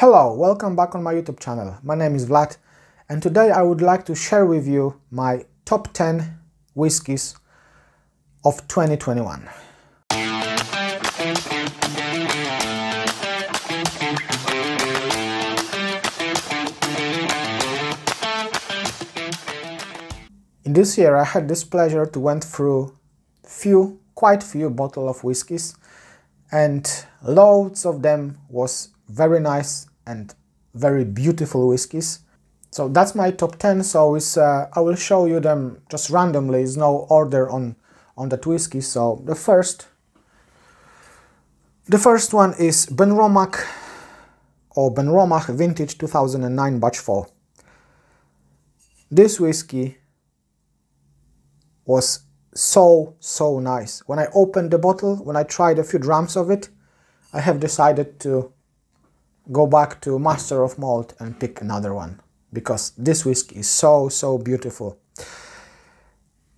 Hello, welcome back on my YouTube channel. My name is Vlad and today I would like to share with you my top 10 whiskies of 2021. In this year I had this pleasure to went through quite few bottles of whiskies, and loads of them was very nice and very beautiful whiskies. So that's my top 10. So I will show you them just randomly. There's no order on that whiskey. So the first one is Benromach or Benromach Vintage 2009 Batch 4. This whiskey was so nice. When I opened the bottle, when I tried a few drams of it, I have decided to go back to Master of Malt and pick another one, because this whiskey is so beautiful.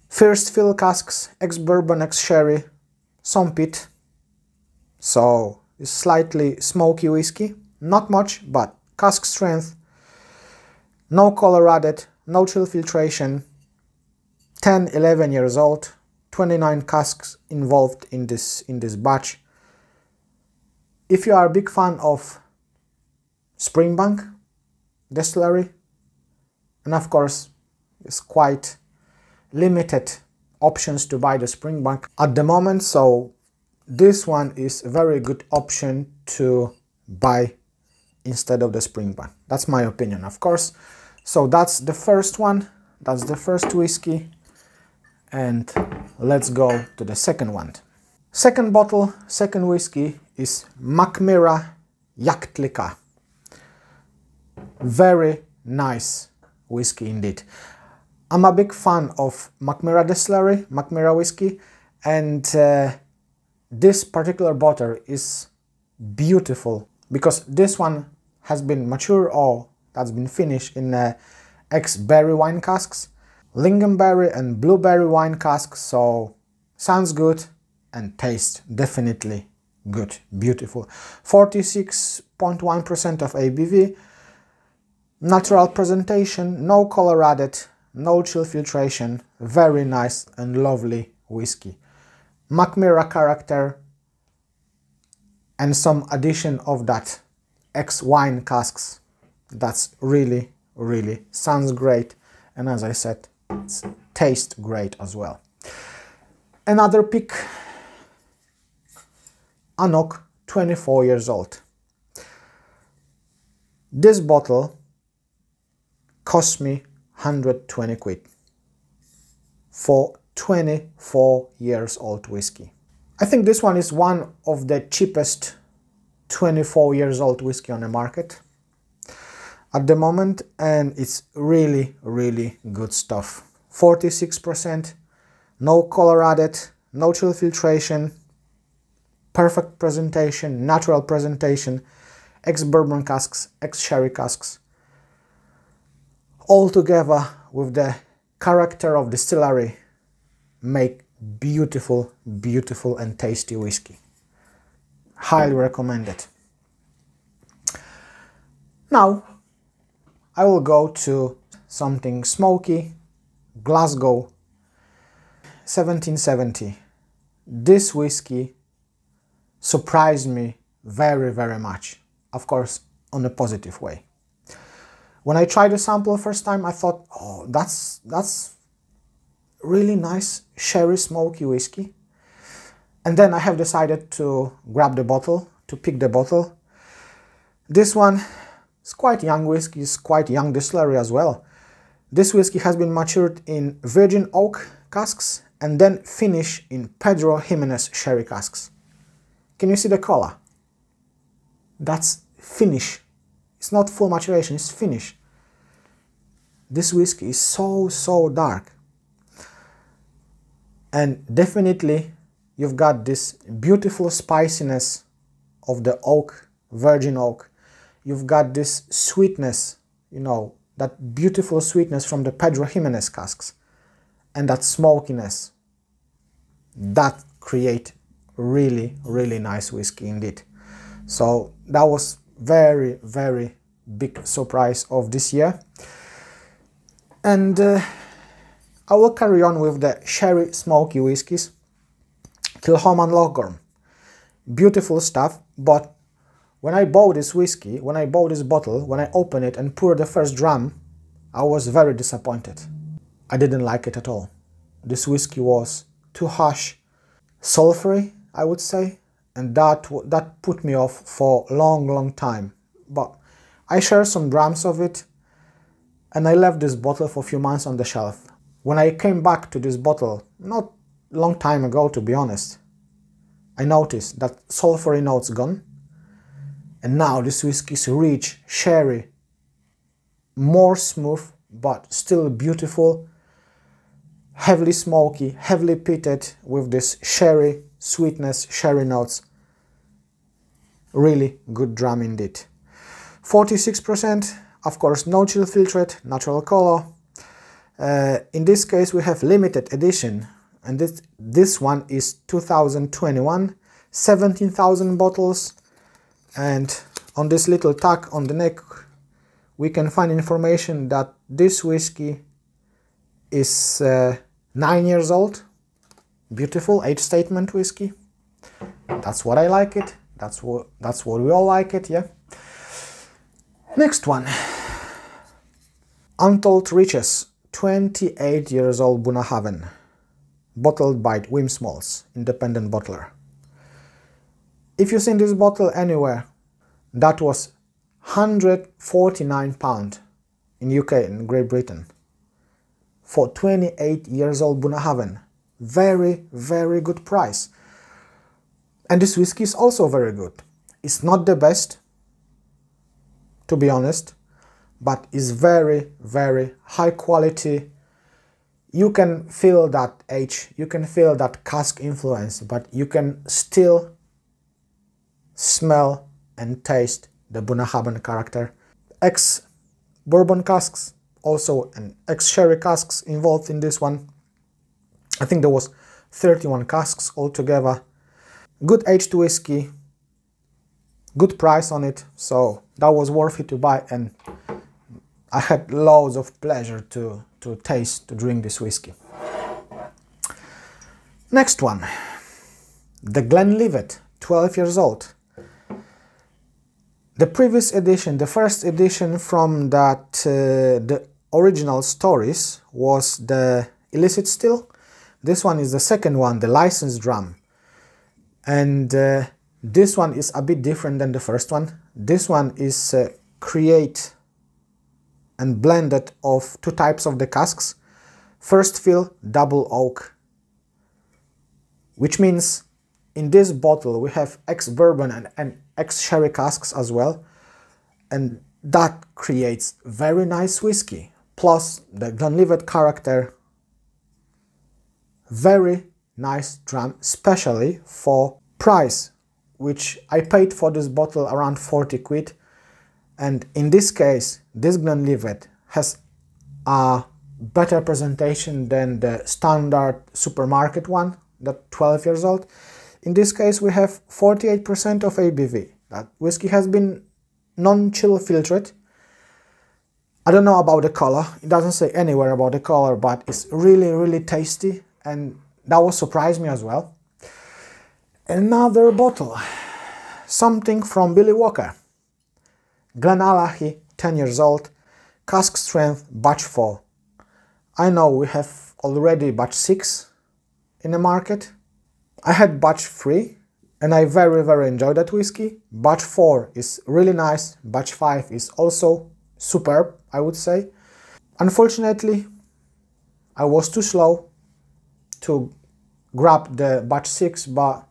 First fill casks, ex-bourbon, ex-sherry, some peat, so it's slightly smoky whiskey, not much, but cask strength, no color added, no chill filtration, 10-11 years old, 29 casks involved in this batch. If you are a big fan of Springbank distillery, and of course it's quite limited options to buy the Springbank at the moment, so this one is a very good option to buy instead of the Springbank. That's my opinion, of course. So that's the first one, that's the first whiskey, and let's go to the second one. Second bottle, second whiskey is Macmillan Yaktlika. Very nice whiskey indeed. I'm a big fan of Macmillan distillery, Macmillan whiskey, and this particular bottle is beautiful because this one has been mature or that's been finished in ex-berry wine casks, lingonberry and blueberry wine casks, so sounds good and tastes definitely good, beautiful. 46.1% of ABV, natural presentation, no color added, no chill filtration, very nice and lovely whiskey. Macmillan character and some addition of that ex-wine casks. That's really sounds great, and as I said, it tastes great as well. Another pick, Anok, 24 years old. This bottle cost me 120 quid for 24 years old whiskey. I think this one is one of the cheapest 24 years old whiskey on the market at the moment, and it's really good stuff. 46%, no color added, no chill filtration, perfect presentation, natural presentation, ex-bourbon casks, ex-sherry casks, all together with the character of distillery make beautiful and tasty whiskey. Highly recommended. Now I will go to something smoky, Glasgow 1770. This whiskey surprised me very much, of course on a positive way. When I tried the sample first time, I thought, oh, that's really nice sherry smoky whiskey. And then I have decided to grab the bottle, to pick the bottle. This one is quite young whiskey, it's quite young distillery as well. This whiskey has been matured in virgin oak casks and then finished in Pedro Jimenez sherry casks. Can you see the color? That's finish. It's not full maturation, it's finish. This whiskey is so dark. And definitely you've got this beautiful spiciness of the oak, virgin oak. You've got this sweetness, you know, that beautiful sweetness from the Pedro Jimenez casks. And that smokiness. That create really nice whiskey indeed. So that was very, very big surprise of this year. And I will carry on with the sherry smoky whiskies. Kilchoman and Lochgorm. Beautiful stuff, but when I bought this whiskey, when I bought this bottle, when I opened it and poured the first dram, I was very disappointed. I didn't like it at all. This whiskey was too harsh, sulfury, I would say, and that put me off for a long time. But I shared some drams of it, and I left this bottle for a few months on the shelf. When I came back to this bottle, not long time ago to be honest, I noticed that sulfury notes gone, and now this whiskey is rich, sherry, more smooth, but still beautiful, heavily smoky, heavily peated with this sherry sweetness, sherry notes. Really good dram indeed. 46%, of course, no chill filtrate, natural color. In this case we have limited edition, and this one is 2021, 17,000 bottles, and on this little tag on the neck we can find information that this whiskey is 9 years old. Beautiful age statement whiskey. That's what I like it. That's what we all like it, yeah. Next one. Untold Reaches, 28 years old Bunnahabhain, bottled by Wim Smalls, independent bottler. If you've seen this bottle anywhere, that was £149 in UK and Great Britain for 28 years old Bunnahabhain. Very, very good price. And this whiskey is also very good. It's not the best, to be honest, but is very, very high quality. You can feel that age, you can feel that cask influence, but you can still smell and taste the Bunnahabhain character. Ex-bourbon casks, also an ex-sherry casks involved in this one. I think there was 31 casks altogether. Good aged whiskey, good price on it, so that was worth it to buy, and I had loads of pleasure to taste, to drink this whiskey. Next one, the Glen Levitt, 12 years old. The previous edition, the first edition from that, the original stories, was the illicit still. This one is the second one, the licensed dram. And this one is a bit different than the first one. This one is create and blended of two types of the casks. First fill, double oak. Which means in this bottle we have ex-bourbon and ex-sherry casks as well. And that creates very nice whiskey. Plus the Glen Levitt character. Very nice dram, especially for price, which I paid for this bottle around 40 quid. And in this case, this Glen Levitt has a better presentation than the standard supermarket one, that 12 years old. In this case, we have 48% of ABV. That whiskey has been non-chill filtered. I don't know about the color. It doesn't say anywhere about the color, but it's really, really tasty. And that will surprise me as well. Another bottle, something from Billy Walker. Glen Allan, 10 years old, cask strength, batch 4. I know we have already batch 6 in the market. I had batch 3 and I very, very enjoyed that whiskey. Batch 4 is really nice, batch 5 is also superb, I would say. Unfortunately, I was too slow to grab the batch 6, but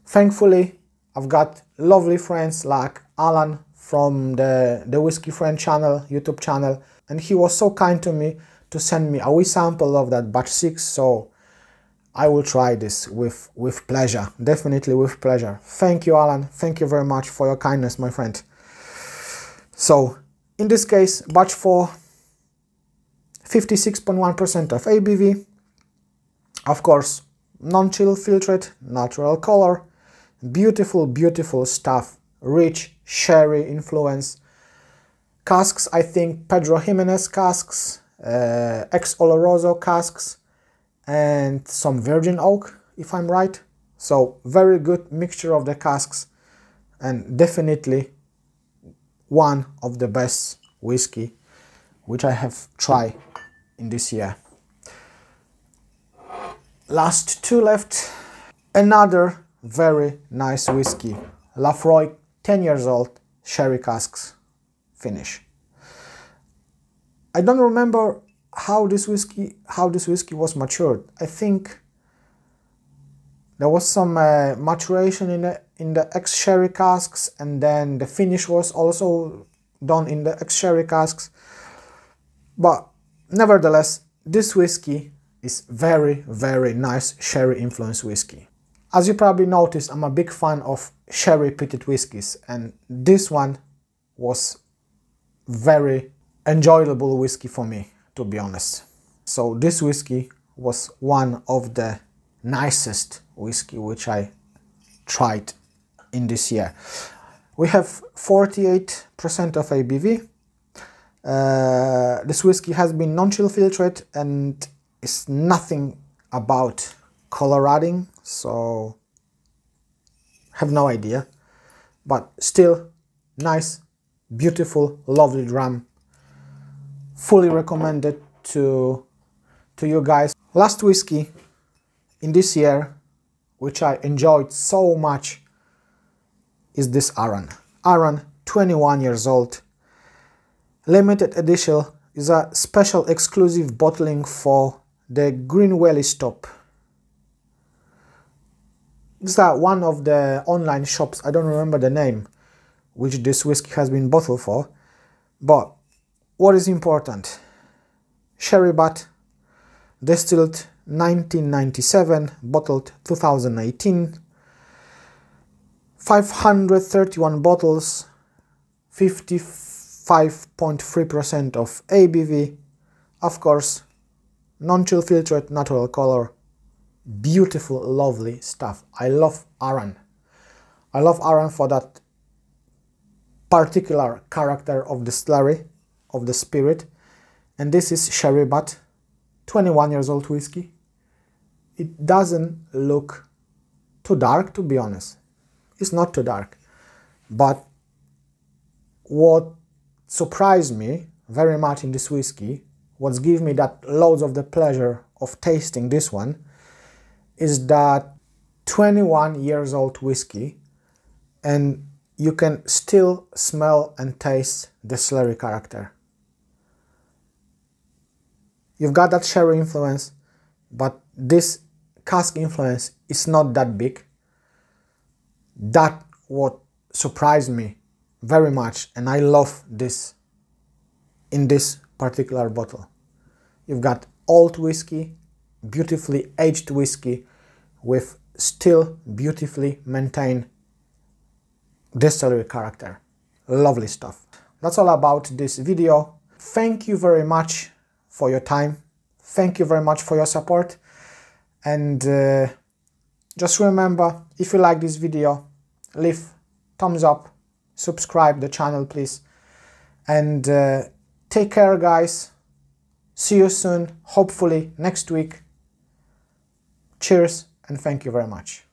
thankfully I've got lovely friends like Alan from the Whiskey Friend channel, YouTube channel, and he was so kind to me to send me a wee sample of that batch 6, so I will try this with pleasure, definitely with pleasure. Thank you, Alan, thank you very much for your kindness, my friend. So in this case, batch 4, 56.1% of ABV, of course, non-chill filtered, natural color, beautiful, beautiful stuff, rich sherry influence. Casks, I think Pedro Jimenez casks, ex Oloroso casks, and some virgin oak, if I'm right. So very good mixture of the casks, and definitely one of the best whiskey which I have tried in this year. Last two left. Another very nice whiskey, Laphroaig, 10 years old, sherry casks finish. I don't remember how this whiskey was matured. I think there was some maturation in the ex-sherry casks, and then the finish was also done in the ex-sherry casks. But nevertheless, this whiskey is very, very nice sherry influenced whiskey. As you probably noticed, I'm a big fan of sherry peated whiskies, and this one was very enjoyable whiskey for me, to be honest. So this whiskey was one of the nicest whiskey which I tried in this year. We have 48% of ABV. This whiskey has been non-chill filtered and is nothing about color adding, so have no idea, but still nice, beautiful, lovely dram. Fully recommended to you guys. Last whiskey in this year which I enjoyed so much is this Arran. Arran, 21 years old. Limited edition, is a special exclusive bottling for the Green Valley Stop. It's one of the online shops, I don't remember the name, which this whiskey has been bottled for. But what is important? Sherry butt, distilled 1997, bottled 2018. 531 bottles, 55.3% of ABV, of course, non-chill filtered, natural color, beautiful, lovely stuff. I love Arran. I love Arran for that particular character of distillery, of the spirit, and this is sherry butt, 21 years old whiskey. It doesn't look too dark, to be honest. It's not too dark, but what surprised me very much in this whiskey, what gave me that loads of the pleasure of tasting this one, is that 21 years old whiskey, and you can still smell and taste the slurry character. You've got that sherry influence, but this cask influence is not that big. That what surprised me very much, and I love this in this particular bottle. You've got old whiskey, beautifully aged whiskey with still beautifully maintained distillery character. Lovely stuff. That's all about this video. Thank you very much for your time. Thank you very much for your support, and just remember, if you like this video, leave thumbs up, subscribe the channel please, and take care guys. See you soon, hopefully next week. Cheers and thank you very much.